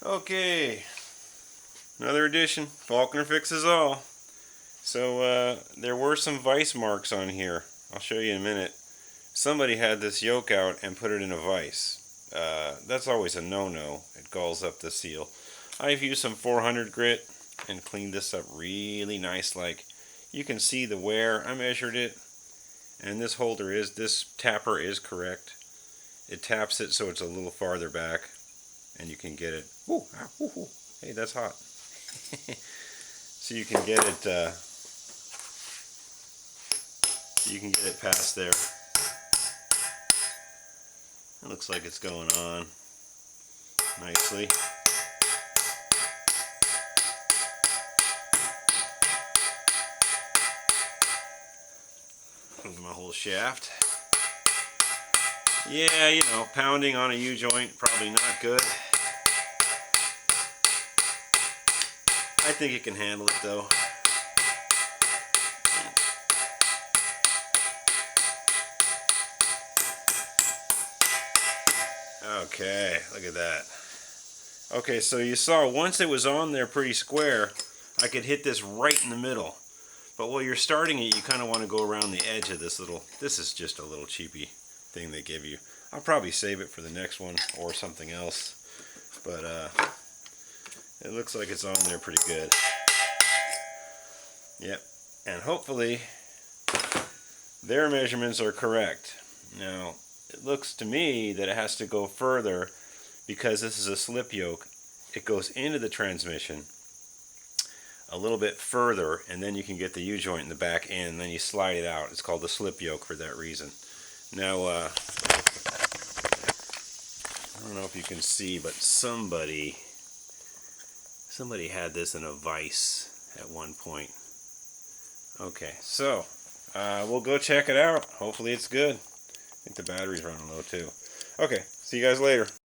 Okay, another edition. Faulkner fixes all. So there were some vise marks on here. I'll show you in a minute. Somebody had this yoke out and put it in a vise. That's always a no-no. It galls up the seal. I've used some 400 grit and cleaned this up really nice. Like you can see the wear. I measured it, and this tapper is correct. It taps it so it's a little farther back, and you can get it. Ooh, ah, ooh, ooh. Hey, that's hot. So you can get it. You can get it past there. It looks like it's going on nicely. Here's my whole shaft. Yeah, you know, pounding on a U-joint, probably not good. I think it can handle it though. Okay, look at that. Okay, so you saw once it was on there pretty square, I could hit this right in the middle. But while you're starting it, you kind of want to go around the edge of this little, this is just a little cheapy thing they give you. I'll probably save it for the next one or something else. But it looks like it's on there pretty good. Yep, and hopefully their measurements are correct. Now, it looks to me that it has to go further because this is a slip yoke. It goes into the transmission a little bit further, and then you can get the U-joint in the back end, and then you slide it out. It's called the slip yoke for that reason. Now, I don't know if you can see, but somebody had this in a vise at one point. Okay, so we'll go check it out. Hopefully it's good. I think the battery's running low too. Okay, see you guys later.